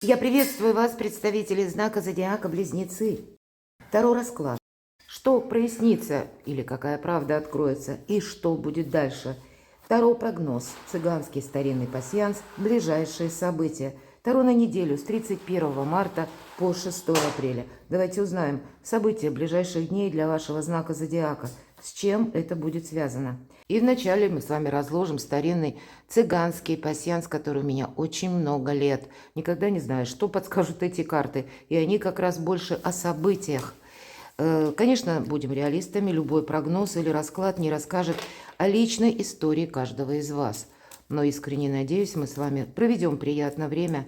Я приветствую вас, представители знака зодиака Близнецы. Второй расклад. Что прояснится или какая правда откроется и что будет дальше? Второй прогноз. Цыганский старинный пасьянс. Ближайшие события. Таро на неделю с 31 марта по 6 апреля. Давайте узнаем события ближайших дней для вашего знака зодиака. С чем это будет связано? И вначале мы с вами разложим старинный цыганский пасьянс, который у меня очень много лет. Никогда не знаю, что подскажут эти карты. И они как раз больше о событиях. Конечно, будем реалистами. Любой прогноз или расклад не расскажет о личной истории каждого из вас. Но искренне надеюсь, мы с вами проведем приятное время.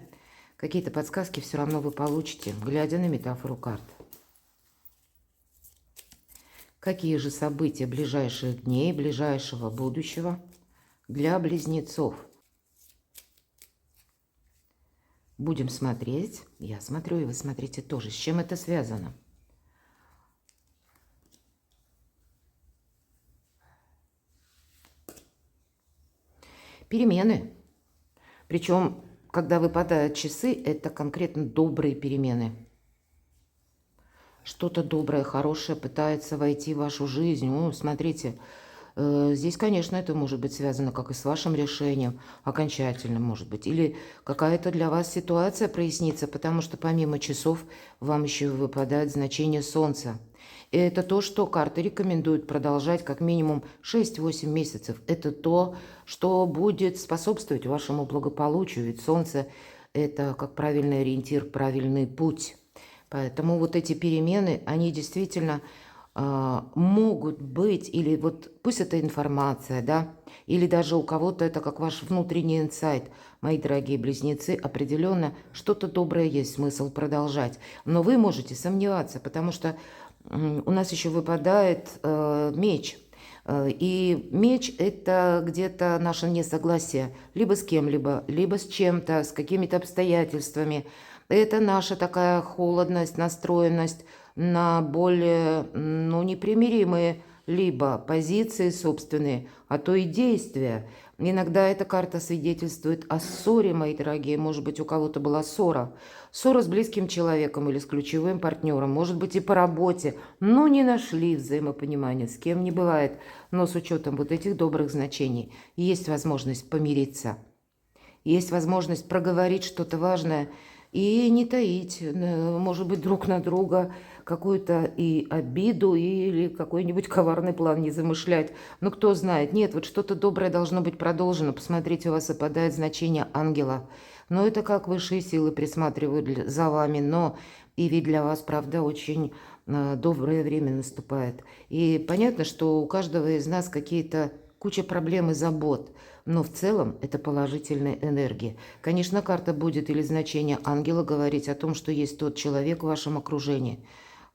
Какие-то подсказки все равно вы получите, глядя на метафору карт. Какие же события ближайших дней, ближайшего будущего для близнецов? Будем смотреть. Я смотрю, и вы смотрите тоже. С чем это связано? Перемены. Причем, когда выпадают часы, это конкретно добрые перемены. Что-то доброе, хорошее пытается войти в вашу жизнь. Ну, смотрите, здесь, конечно, это может быть связано как и с вашим решением, окончательным, может быть. Или какая-то для вас ситуация прояснится, потому что помимо часов вам еще выпадает значение Солнца. И это то, что карты рекомендуют продолжать как минимум 6-8 месяцев. Это то, что будет способствовать вашему благополучию. Ведь Солнце – это как правильный ориентир, правильный путь. Поэтому вот эти перемены, они действительно могут быть, или вот пусть это информация, да, или даже у кого-то это как ваш внутренний инсайт. Мои дорогие близнецы, определенно что-то доброе есть, смысл продолжать. Но вы можете сомневаться, потому что у нас еще выпадает меч. И меч – это где-то наше несогласие либо с кем-либо, либо с чем-то, с какими-то обстоятельствами. Это наша такая холодность, настроенность на более непримиримые либо позиции собственные, а то и действия. Иногда эта карта свидетельствует о ссоре, мои дорогие. Может быть, у кого-то была ссора. Ссора с близким человеком или с ключевым партнером. Может быть, и по работе. Но не нашли взаимопонимания. С кем не бывает. Но с учетом вот этих добрых значений есть возможность помириться. Есть возможность проговорить что-то важное и не таить, может быть, друг на друга какую-то и обиду или какой-нибудь коварный план не замышлять. Ну, кто знает. Нет, вот что-то доброе должно быть продолжено. Посмотрите, у вас опадает значение ангела. Но это как высшие силы присматривают за вами. Но и ведь для вас, правда, очень доброе время наступает. И понятно, что у каждого из нас какие-то куча проблем и забот. Но в целом это положительная энергия. Конечно, карта будет или значение ангела говорить о том, что есть тот человек в вашем окружении,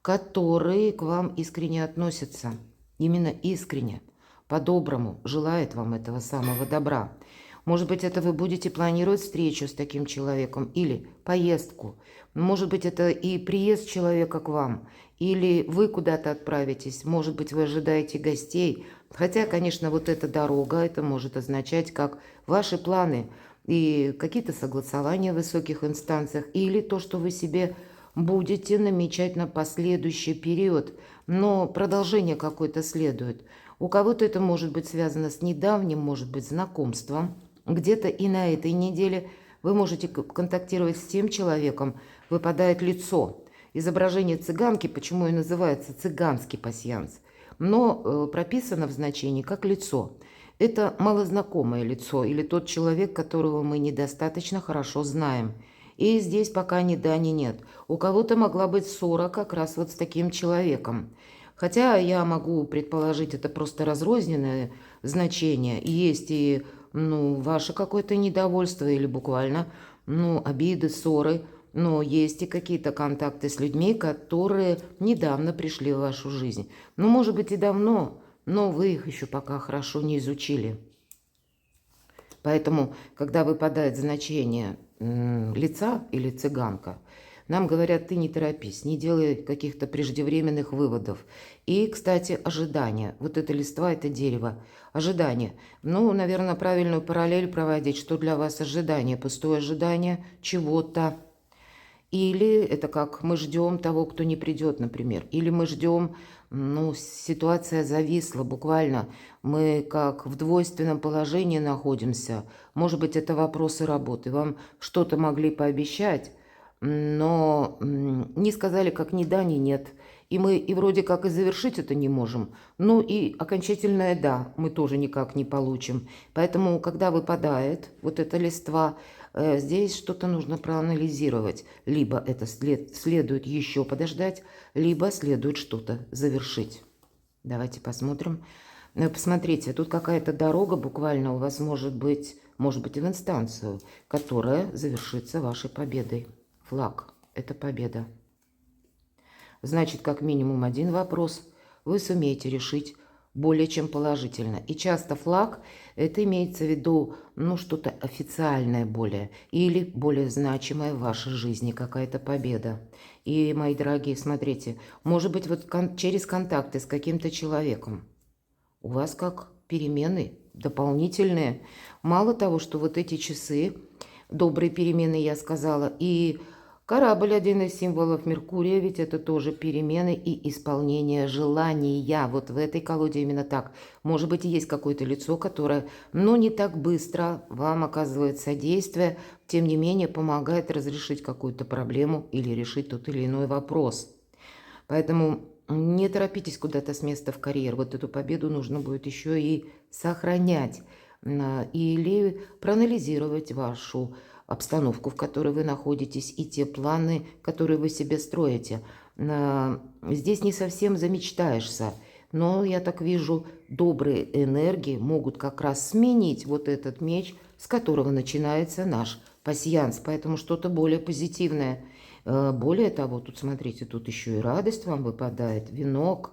который к вам искренне относится. Именно искренне, по-доброму, желает вам этого самого добра. Может быть, это вы будете планировать встречу с таким человеком или поездку. Может быть, это и приезд человека к вам, или вы куда-то отправитесь. Может быть, вы ожидаете гостей. Хотя, конечно, вот эта дорога, это может означать как ваши планы и какие-то согласования в высоких инстанциях, или то, что вы себе будете намечать на последующий период. Но продолжение какое-то следует. У кого-то это может быть связано с недавним, может быть, знакомством. Где-то и на этой неделе вы можете контактировать с тем человеком, выпадает лицо. Изображение цыганки, почему и называется цыганский пасьянс, но прописано в значении как лицо. Это малознакомое лицо или тот человек, которого мы недостаточно хорошо знаем. И здесь пока ни да, ни нет. У кого-то могла быть ссора как раз вот с таким человеком. Хотя я могу предположить, это просто разрозненное значение. Есть и ваше какое-то недовольство или буквально обиды, ссоры. Но есть и какие-то контакты с людьми, которые недавно пришли в вашу жизнь. Может быть, и давно, но вы их еще пока хорошо не изучили. Поэтому, когда выпадает значение лица или цыганка, нам говорят, ты не торопись, не делай каких-то преждевременных выводов. И, кстати, ожидания. Вот это листва, это дерево. Ожидание. Наверное, правильную параллель проводить, что для вас ожидание. Пустое ожидание чего-то. Или это как мы ждем того, кто не придет, например. Или мы ждем, ну, ситуация зависла буквально. Мы как в двойственном положении находимся. Может быть, это вопросы работы. Вам что-то могли пообещать, но не сказали как ни да, ни нет. И мы и вроде как и завершить это не можем. Ну и окончательное «да» мы тоже никак не получим. Поэтому, когда выпадает вот эта листва, здесь что-то нужно проанализировать. Либо это следует еще подождать, либо следует что-то завершить. Давайте посмотрим. Посмотрите, тут какая-то дорога буквально у вас может быть и в инстанцию, которая завершится вашей победой. Флаг – это победа. Значит, как минимум один вопрос вы сумеете решить более чем положительно. И часто флаг – это имеется в виду, ну, что-то официальное более или более значимое в вашей жизни, какая-то победа. И, мои дорогие, смотрите, может быть, вот через контакты с каким-то человеком у вас как перемены дополнительные. Мало того, что вот эти часы, добрые перемены, я сказала, и корабль, один из символов Меркурия, ведь это тоже перемены и исполнение желания. Вот в этой колоде именно так. Может быть, и есть какое-то лицо, которое, ну, не так быстро вам оказывает содействие, тем не менее помогает разрешить какую-то проблему или решить тот или иной вопрос. Поэтому не торопитесь куда-то с места в карьер. Вот эту победу нужно будет еще и сохранять или проанализировать вашу обстановку, в которой вы находитесь, и те планы, которые вы себе строите. Здесь не совсем замечтаешься, но я так вижу, добрые энергии могут как раз сменить вот этот меч, с которого начинается наш пасьянс. Поэтому что-то более позитивное. Более того, тут смотрите, тут еще и радость вам выпадает, венок,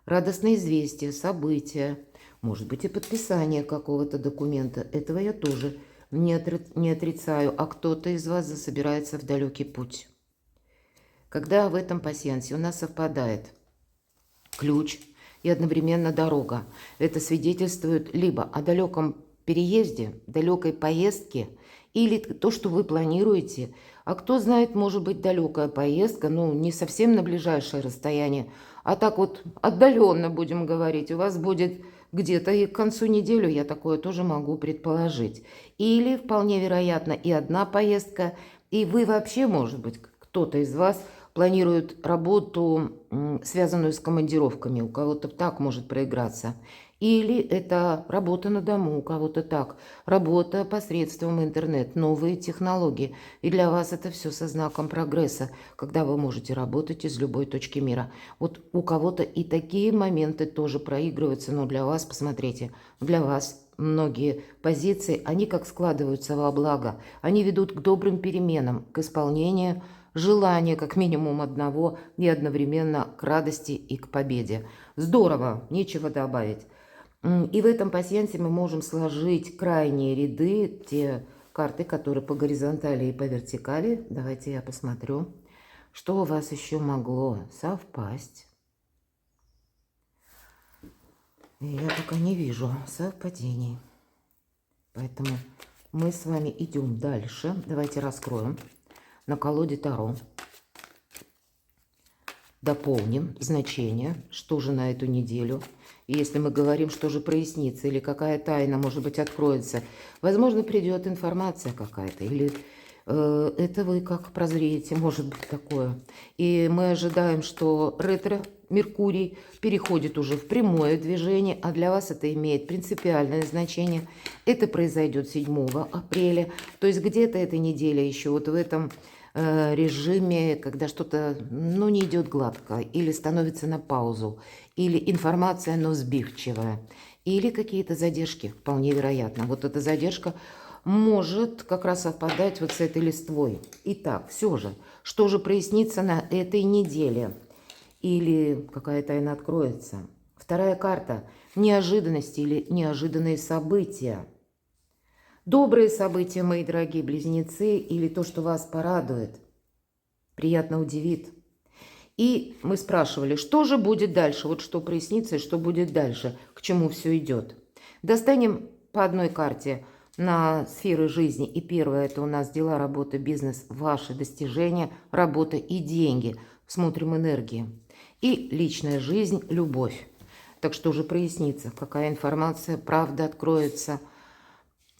радостное известие, события, может быть и подписание какого-то документа. Этого я тоже не отрицаю, а кто-то из вас засобирается в далекий путь. Когда в этом пасьянсе у нас совпадает ключ и одновременно дорога, это свидетельствует либо о далеком переезде, далекой поездке, или то, что вы планируете. А кто знает, может быть, далекая поездка, ну, не совсем на ближайшее расстояние, а так вот отдаленно, будем говорить, у вас будет где-то и к концу недели, я такое тоже могу предположить. Или, вполне вероятно, и одна поездка, и вы вообще, может быть, кто-то из вас планирует работу, связанную с командировками, у кого-то так может проиграться. Или это работа на дому, у кого-то так, работа посредством интернет, новые технологии. И для вас это все со знаком прогресса, когда вы можете работать из любой точки мира. Вот у кого-то и такие моменты тоже проигрываются, но для вас, посмотрите, для вас многие позиции, они как складываются во благо, они ведут к добрым переменам, к исполнению желания как минимум одного и одновременно к радости и к победе. Здорово, нечего добавить. И в этом пасьянсе мы можем сложить крайние ряды, те карты, которые по горизонтали и по вертикали. Давайте я посмотрю, что у вас еще могло совпасть. Я пока не вижу совпадений. Поэтому мы с вами идем дальше. Давайте раскроем на колоде Таро. Дополним значение, что же на эту неделю. И если мы говорим, что же прояснится, или какая тайна, может быть, откроется, возможно, придет информация какая-то, или это вы как прозреете, может быть такое. И мы ожидаем, что ретро-Меркурий переходит уже в прямое движение, а для вас это имеет принципиальное значение. Это произойдет 7 апреля, то есть где-то эта неделя еще вот в этом режиме, когда что-то, ну, не идет гладко, или становится на паузу, или информация, но сбивчивая, или какие-то задержки, вполне вероятно. Вот эта задержка может как раз совпадать вот с этой листвой. Итак, все же, что же прояснится на этой неделе? Или какая тайна откроется? Вторая карта – неожиданности или неожиданные события. Добрые события, мои дорогие близнецы, или то, что вас порадует, приятно удивит. И мы спрашивали, что же будет дальше, вот что прояснится и что будет дальше, к чему все идет. Достанем по одной карте на сферы жизни. И первое – это у нас дела, работа, бизнес, ваши достижения, работа и деньги. Смотрим энергии. И личная жизнь, любовь. Так что уже прояснится, какая информация, правда откроется.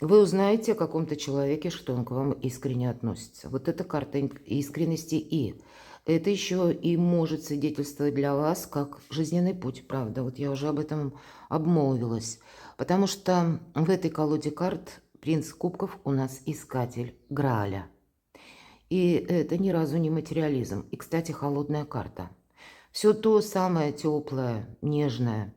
Вы узнаете о каком-то человеке, что он к вам искренне относится. Вот это карта искренности. И это еще и может свидетельствовать для вас как жизненный путь, правда. Вот я уже об этом обмолвилась. Потому что в этой колоде карт принц кубков у нас искатель Грааля. И это ни разу не материализм. И, кстати, холодная карта. Все то самое теплое, нежное.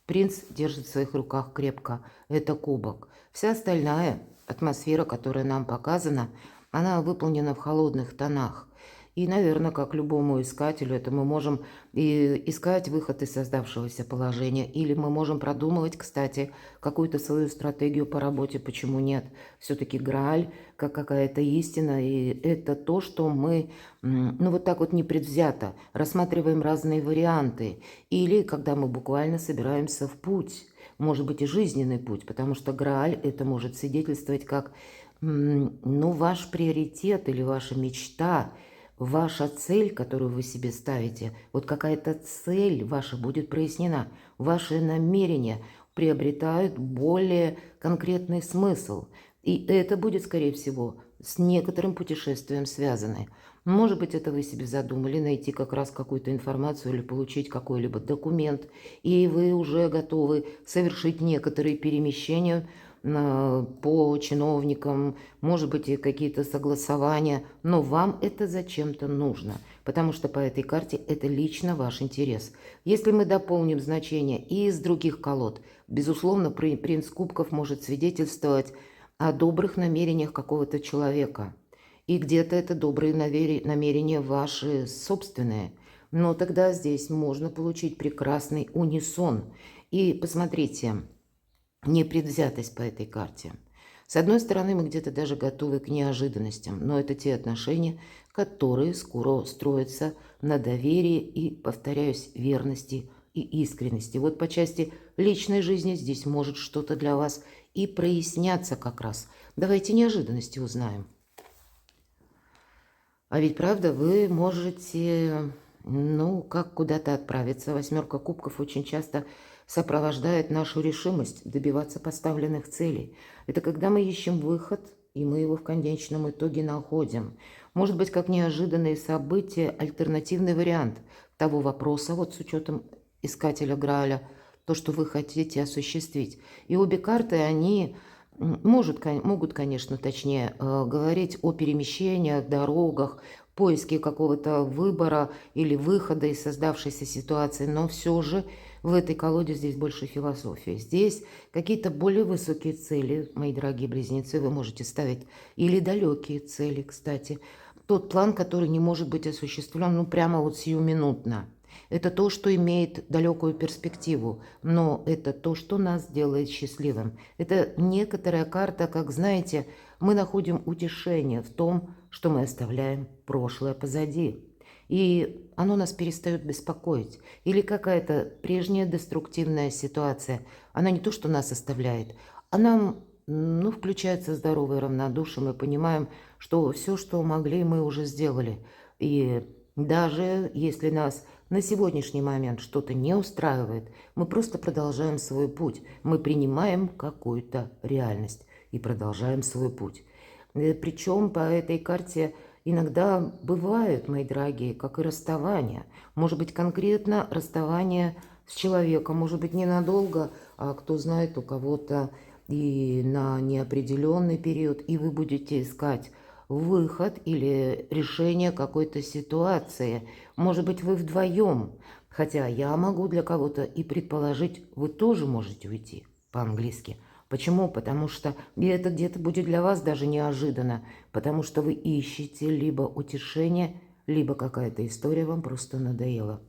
Принц держит в своих руках крепко. Это кубок. Вся остальная атмосфера, которая нам показана, она выполнена в холодных тонах. И, наверное, как любому искателю, это мы можем и искать выход из создавшегося положения, или мы можем продумывать, кстати, какую-то свою стратегию по работе, почему нет. Все-таки Грааль, как какая-то истина, и это то, что мы, ну, вот так вот непредвзято рассматриваем разные варианты, или когда мы буквально собираемся в путь, может быть и жизненный путь, потому что Грааль это может свидетельствовать как, ну, ваш приоритет или ваша мечта, ваша цель, которую вы себе ставите, вот какая-то цель ваша будет прояснена. Ваши намерения приобретают более конкретный смысл. И это будет, скорее всего, с некоторым путешествием связано. Может быть, это вы себе задумали найти как раз какую-то информацию или получить какой-либо документ, и вы уже готовы совершить некоторые перемещения по чиновникам, может быть, и какие-то согласования, но вам это зачем-то нужно, потому что по этой карте это лично ваш интерес. Если мы дополним значение и из других колод, безусловно, принц кубков может свидетельствовать о добрых намерениях какого-то человека. И где-то это добрые намерения ваши собственные. Но тогда здесь можно получить прекрасный унисон. И посмотрите, непредвзятость по этой карте. С одной стороны, мы где-то даже готовы к неожиданностям, но это те отношения, которые скоро строятся на доверии и, повторяюсь, верности и искренности. Вот по части личной жизни здесь может что-то для вас и проясняться как раз. Давайте неожиданности узнаем. А ведь, правда, вы можете, ну, как куда-то отправиться. Восьмерка кубков очень часто сопровождает нашу решимость добиваться поставленных целей. Это когда мы ищем выход, и мы его в конечном итоге находим. Может быть, как неожиданные события, альтернативный вариант того вопроса, вот с учетом искателя Грааля, то, что вы хотите осуществить. И обе карты, они могут, конечно, точнее, говорить о перемещениях, дорогах, поиске какого-то выбора или выхода из создавшейся ситуации, но все же в этой колоде здесь больше философии. Здесь какие-то более высокие цели, мои дорогие близнецы, вы можете ставить, или далекие цели, кстати. Тот план, который не может быть осуществлен, ну, прямо вот сиюминутно. Это то, что имеет далекую перспективу, но это то, что нас делает счастливым. Это некоторая карта, как, знаете, мы находим утешение в том, что мы оставляем прошлое позади. И оно нас перестает беспокоить. Или какая-то прежняя деструктивная ситуация, она не то, что нас оставляет, она, ну, включается здоровое равнодушие, мы понимаем, что все, что могли, мы уже сделали. И даже если нас на сегодняшний момент что-то не устраивает, мы просто продолжаем свой путь. Мы принимаем какую-то реальность и продолжаем свой путь. Причем по этой карте иногда бывают, мои дорогие, как и расставания. Может быть, конкретно расставание с человеком, может быть, ненадолго, а кто знает, у кого-то и на неопределенный период, и вы будете искать выход или решение какой-то ситуации. Может быть, вы вдвоем, хотя я могу для кого-то и предположить, вы тоже можете уйти по-английски. Почему? Потому что это где-то будет для вас даже неожиданно, потому что вы ищете либо утешение, либо какая-то история вам просто надоела.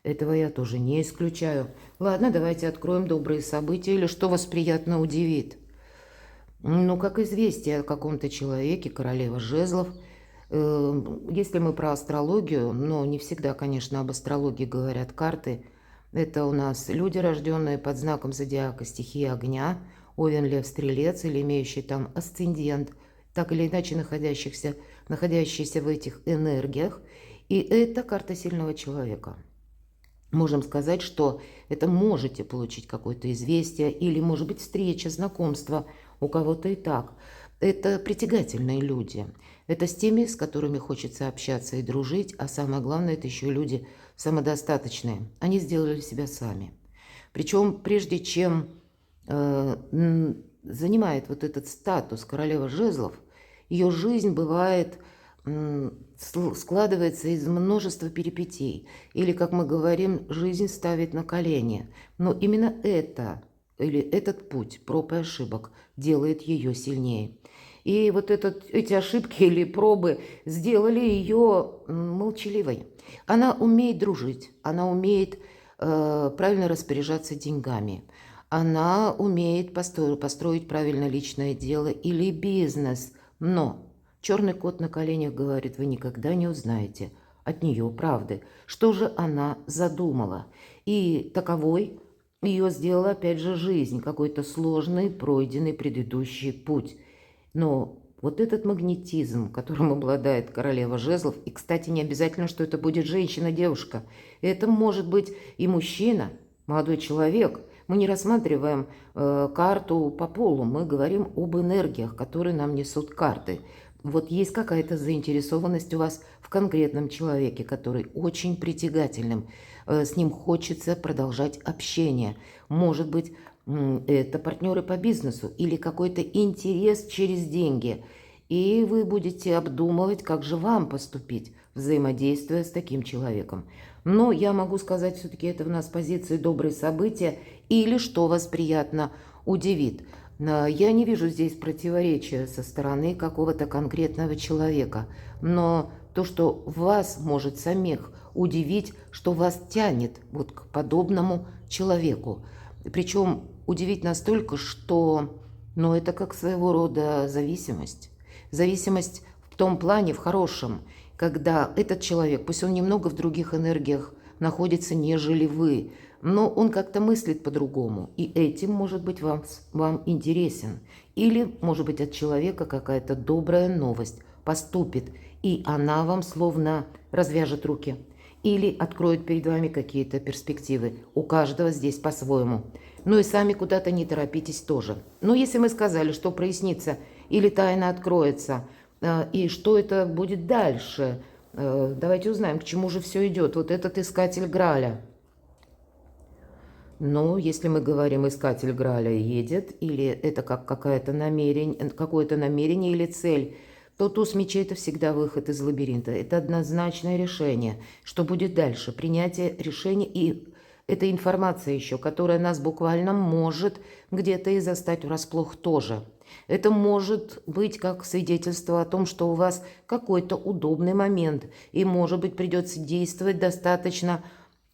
Этого я тоже не исключаю. Ладно, давайте откроем добрые события или что вас приятно удивит. Ну, как известие о каком-то человеке, королева жезлов. Если мы про астрологию, но не всегда, конечно, об астрологии говорят карты, это у нас люди, рожденные под знаком зодиака стихии огня, Овен, Лев, Стрелец или имеющий там асцендент, так или иначе находящийся в этих энергиях. И это карта сильного человека. Можем сказать, что это можете получить какое-то известие или, может быть, встреча, знакомство у кого-то и так. Это притягательные люди. Это с теми, с которыми хочется общаться и дружить, а самое главное, это еще люди самодостаточные. Они сделали себя сами. Причем прежде чем занимает вот этот статус королева жезлов, ее жизнь бывает складывается из множества перипетий. Или, как мы говорим, жизнь ставит на колени. Но именно это, или этот путь проб и ошибок делает ее сильнее. И вот эти ошибки или пробы сделали ее молчаливой. Она умеет дружить, она умеет правильно распоряжаться деньгами. Она умеет построить правильно личное дело или бизнес. Но черный кот на коленях говорит, вы никогда не узнаете от нее правды, что же она задумала. И таковой ее сделала опять же жизнь, какой-то сложный, пройденный предыдущий путь. Но вот этот магнетизм, которым обладает королева жезлов, и, кстати, не обязательно, что это будет женщина-девушка, это может быть и мужчина, молодой человек. Мы не рассматриваем карту по полу, мы говорим об энергиях, которые нам несут карты. Вот есть какая-то заинтересованность у вас в конкретном человеке, который очень притягательным, с ним хочется продолжать общение. Может быть, это партнеры по бизнесу или какой-то интерес через деньги. И вы будете обдумывать, как же вам поступить, взаимодействуя с таким человеком. Но я могу сказать, все-таки это у нас позиции добрые события или что вас приятно удивит. Я не вижу здесь противоречия со стороны какого-то конкретного человека. Но то, что вас может самих удивить, что вас тянет вот к подобному человеку. Причем удивить настолько, что это как своего рода зависимость. Зависимость в том плане, в хорошем, когда этот человек, пусть он немного в других энергиях находится, нежели вы, но он как-то мыслит по-другому, и этим, может быть, вам интересен. Или, может быть, от человека какая-то добрая новость поступит, и она вам словно развяжет руки. Или откроет перед вами какие-то перспективы. У каждого здесь по-своему. Ну и сами куда-то не торопитесь тоже. Но если мы сказали, что прояснится или тайна откроется, и что это будет дальше, давайте узнаем, к чему же все идет. Вот этот искатель Граля. Но если мы говорим, искатель Граля едет, или это как какое-то намерение или цель, то туз мечей – это всегда выход из лабиринта. Это однозначное решение. Что будет дальше? Принятие решения. И это информация еще, которая нас буквально может где-то и застать врасплох тоже. Это может быть как свидетельство о том, что у вас какой-то удобный момент. И, может быть, придется действовать достаточно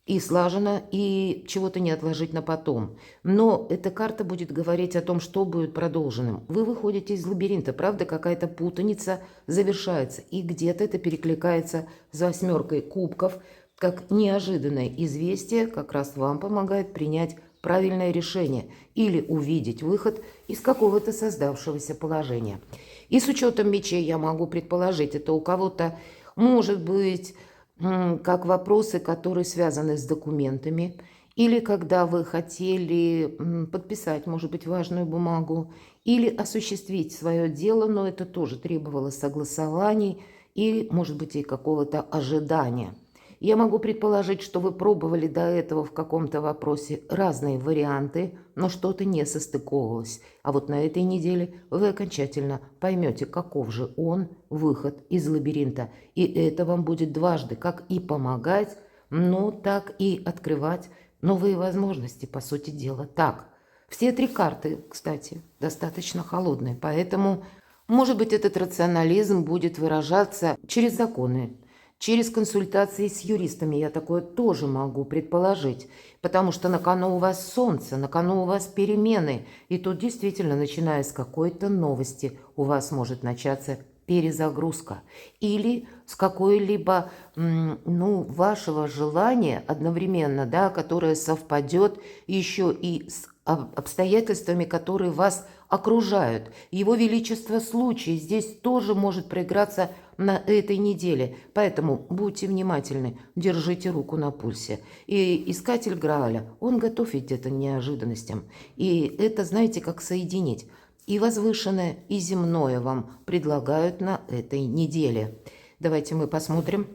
и слаженно, и чего-то не отложить на потом. Но эта карта будет говорить о том, что будет продолженным. Вы выходите из лабиринта, правда, какая-то путаница завершается, и где-то это перекликается с 8 кубков, как неожиданное известие как раз вам помогает принять правильное решение или увидеть выход из какого-то создавшегося положения. И с учетом мечей я могу предположить, это у кого-то может быть как вопросы, которые связаны с документами, или когда вы хотели подписать, может быть, важную бумагу, или осуществить свое дело, но это тоже требовало согласований и, может быть, и какого-то ожидания. Я могу предположить, что вы пробовали до этого в каком-то вопросе разные варианты, но что-то не состыковывалось. А вот на этой неделе вы окончательно поймете, каков же он, выход из лабиринта. И это вам будет дважды как и помогать, но так и открывать новые возможности, по сути дела. Так, все 3 карты, кстати, достаточно холодные, поэтому, может быть, этот рационализм будет выражаться через законы, через консультации с юристами, я такое тоже могу предположить, потому что на кону у вас солнце, на кону у вас перемены, и тут действительно, начиная с какой-то новости, у вас может начаться перезагрузка или с какой-либо, вашего желания одновременно, да, которое совпадет еще и с обстоятельствами, которые вас окружают. Его Величество случай здесь тоже может проиграться на этой неделе. Поэтому будьте внимательны, держите руку на пульсе. И искатель Грааля, он готов ведь это неожиданностям. И это, знаете, как соединить. И возвышенное, и земное вам предлагают на этой неделе. Давайте мы посмотрим,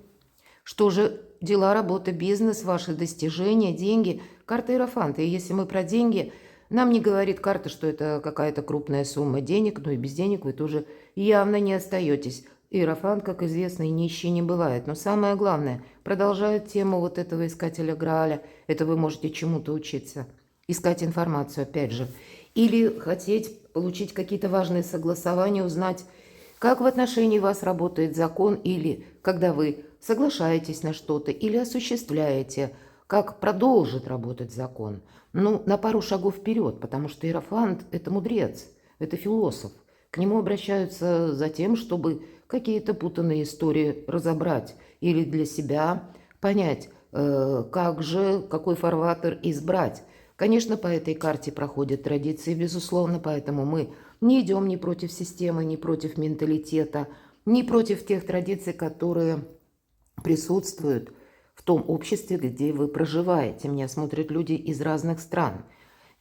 что же дела, работа, бизнес, ваши достижения, деньги. Карта Иерофанта. И если мы про деньги, нам не говорит карта, что это какая-то крупная сумма денег, но и без денег вы тоже явно не остаетесь. Иерофант, как известно, и нищий не бывает. Но самое главное, продолжает тему вот этого искателя Грааля. Это вы можете чему-то учиться. Искать информацию, опять же. Или хотеть получить какие-то важные согласования, узнать, как в отношении вас работает закон, или когда вы соглашаетесь на что-то, или осуществляете, как продолжит работать закон. Ну, на пару шагов вперед, потому что Иерофант – это мудрец, это философ. К нему обращаются за тем, чтобы какие-то путанные истории разобрать или для себя понять, как же, какой фарватер избрать. Конечно, по этой карте проходят традиции, безусловно, поэтому мы не идем ни против системы, ни против менталитета, ни против тех традиций, которые присутствуют в том обществе, где вы проживаете. Меня смотрят люди из разных стран.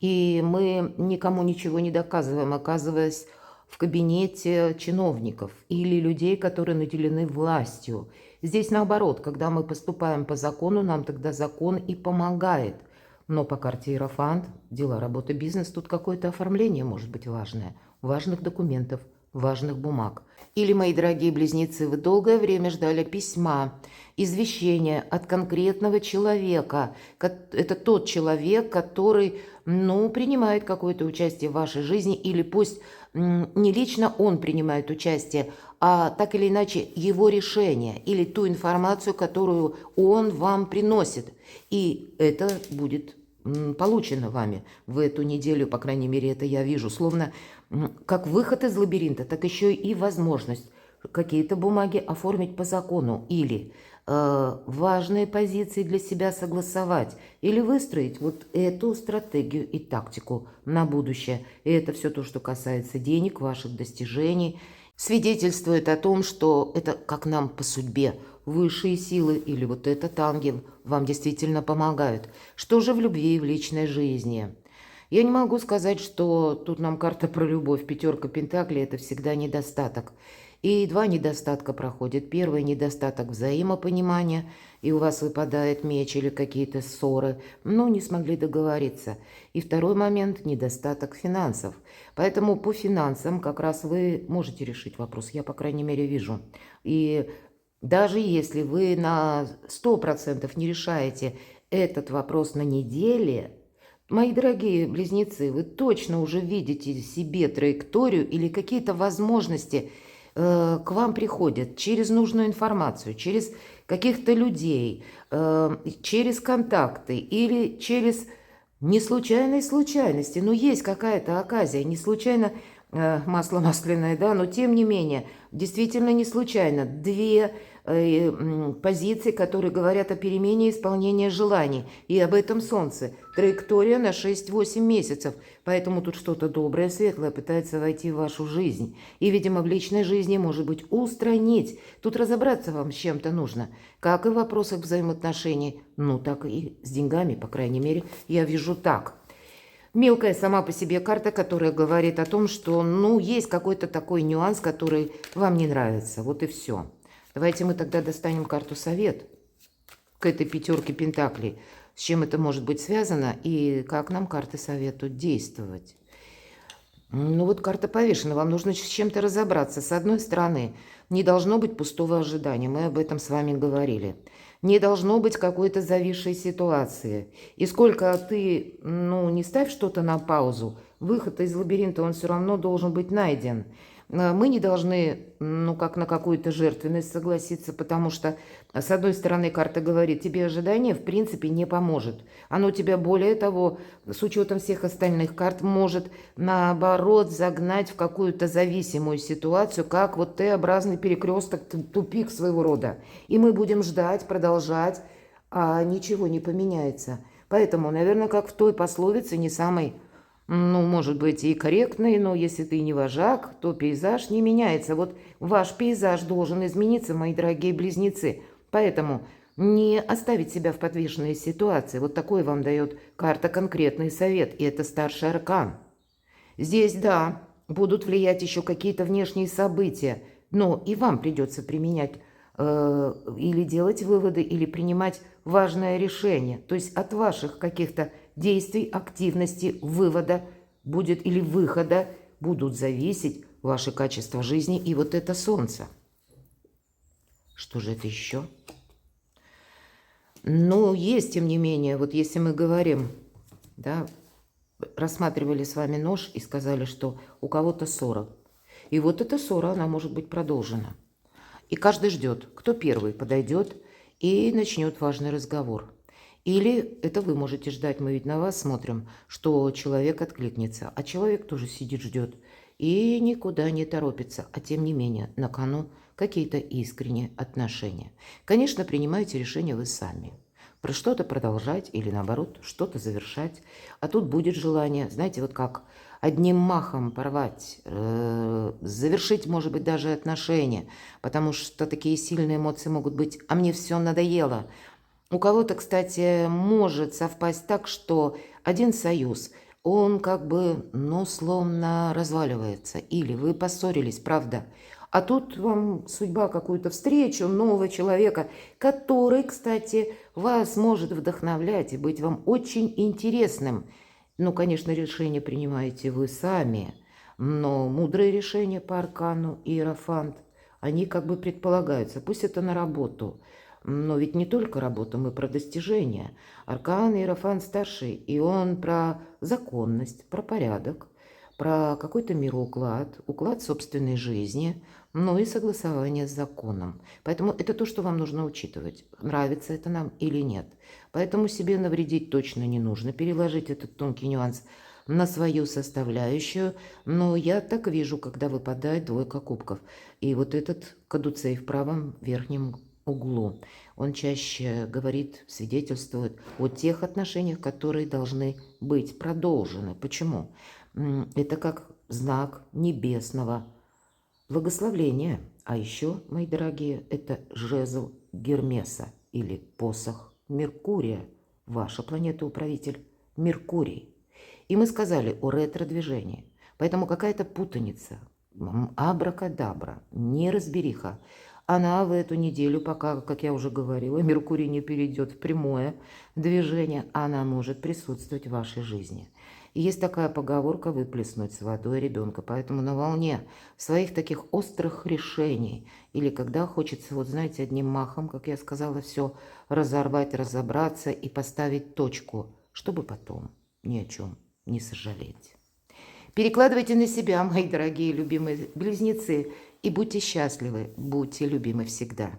И мы никому ничего не доказываем, оказываясь в кабинете чиновников или людей, которые наделены властью. Здесь наоборот, когда мы поступаем по закону, нам тогда закон и помогает. Но по карте Иерофант, дела, работа, бизнес, тут какое-то оформление может быть важное. Важных документов, важных бумаг. Или, мои дорогие близнецы, вы долгое время ждали письма, извещения от конкретного человека. Это тот человек, который, принимает какое-то участие в вашей жизни, или пусть не лично он принимает участие, а так или иначе его решение или ту информацию, которую он вам приносит. И это будет получено вами в эту неделю, по крайней мере, это я вижу, словно как выход из лабиринта, так еще и возможность какие-то бумаги оформить по закону или важные позиции для себя согласовать или выстроить вот эту стратегию и тактику на будущее. И это все то, что касается денег, ваших достижений, свидетельствует о том, что это как нам по судьбе. Высшие силы или вот этот ангел вам действительно помогают. Что же в любви и в личной жизни? Я не могу сказать, что тут нам карта про любовь, пятерка пентаклей – это всегда недостаток. И два недостатка проходят. Первый недостаток взаимопонимания, и у вас выпадает меч или какие-то ссоры, но не смогли договориться. И второй момент – недостаток финансов. Поэтому по финансам как раз вы можете решить вопрос, я, по крайней мере, вижу. И даже если вы на 100% не решаете этот вопрос на неделе, мои дорогие близнецы, вы точно уже видите себе траекторию или какие-то возможности к вам приходят через нужную информацию, через каких-то людей, через контакты или через неслучайные случайности. Ну, есть какая-то оказия, не случайно масло масляное, да, но тем не менее, действительно не случайно. Две позиции, которые говорят о перемене исполнения желаний. И об этом Солнце. Траектория на 6-8 месяцев. Поэтому тут что-то доброе, светлое пытается войти в вашу жизнь. И, видимо, в личной жизни, может быть, устранить. Тут разобраться вам с чем-то нужно. Как и в вопросах взаимоотношений, так и с деньгами, по крайней мере, я вижу так. Мелкая сама по себе карта, которая говорит о том, что, есть какой-то такой нюанс, который вам не нравится. Вот и все. Давайте мы тогда достанем карту совет к этой пятерке пентаклей. С чем это может быть связано и как нам карты советуют действовать. Вот карта повешена. Вам нужно с чем-то разобраться. С одной стороны, не должно быть пустого ожидания. Мы об этом с вами говорили. Не должно быть какой-то зависшей ситуации. И сколько ты, не ставь что-то на паузу, выход из лабиринта, он все равно должен быть найден. Мы не должны, как на какую-то жертвенность согласиться, потому что, с одной стороны, карта говорит, тебе ожидание, в принципе, не поможет. Оно тебя, более того, с учетом всех остальных карт, может, наоборот, загнать в какую-то зависимую ситуацию, как вот Т-образный перекресток, тупик своего рода. И мы будем ждать, продолжать, а ничего не поменяется. Поэтому, наверное, как в той пословице, не самой ну, может быть, и корректный, но если ты не вожак, то пейзаж не меняется. Вот ваш пейзаж должен измениться, мои дорогие близнецы. Поэтому не оставить себя в подвешенной ситуации. Вот такой вам дает карта конкретный совет, и это старший аркан. Здесь, да, будут влиять еще какие-то внешние события, но и вам придется применять или делать выводы, или принимать важное решение. То есть от ваших каких-то действий, активности, вывода будет или выхода будут зависеть ваше качество жизни и вот это солнце. Что же это еще? Но есть, тем не менее, вот если мы говорим, да, рассматривали с вами нож и сказали, что у кого-то ссора. И вот эта ссора, она может быть продолжена. И каждый ждет, кто первый подойдет и начнет важный разговор. Или это вы можете ждать, мы ведь на вас смотрим, что человек откликнется, а человек тоже сидит, ждет и никуда не торопится, а тем не менее на кону какие-то искренние отношения. Конечно, принимаете решение вы сами. Про что-то продолжать или наоборот что-то завершать. А тут будет желание, знаете, вот как одним махом порвать, завершить, может быть, даже отношения, потому что такие сильные эмоции могут быть «а мне все надоело». У кого-то, кстати, может совпасть так, что один союз, он как бы, ну, словно разваливается. Или вы поссорились, правда. А тут вам судьба какую-то встречу нового человека, который, кстати, вас может вдохновлять и быть вам очень интересным. Ну, конечно, решение принимаете вы сами, но мудрые решения по аркану Иерофант, они как бы предполагаются. Пусть это на работу, но ведь не только работа, мы про достижения. Аркан Иерофант старший, и он про законность, про порядок, про какой-то мироуклад, уклад собственной жизни, ну и согласование с законом. Поэтому это то, что вам нужно учитывать, нравится это нам или нет. Поэтому себе навредить точно не нужно, переложить этот тонкий нюанс на свою составляющую. Но я так вижу, когда выпадает двойка кубков. И вот этот кадуцей в правом верхнем углу, он чаще говорит, свидетельствует о тех отношениях, которые должны быть продолжены. Почему? Это как знак небесного благословления. А еще, мои дорогие, это жезл Гермеса или посох Меркурия. Ваша планета-управитель Меркурий. И мы сказали о ретро-движении. Поэтому какая-то путаница, абракадабра, неразбериха, она в эту неделю, пока, как я уже говорила, Меркурий не перейдет в прямое движение, она может присутствовать в вашей жизни. И есть такая поговорка «выплеснуть с водой ребенка». Поэтому на волне своих таких острых решений или когда хочется, вот знаете, одним махом, как я сказала, все разорвать, разобраться и поставить точку, чтобы потом ни о чем не сожалеть. Перекладывайте на себя, мои дорогие любимые близнецы, и будьте счастливы, будьте любимы всегда.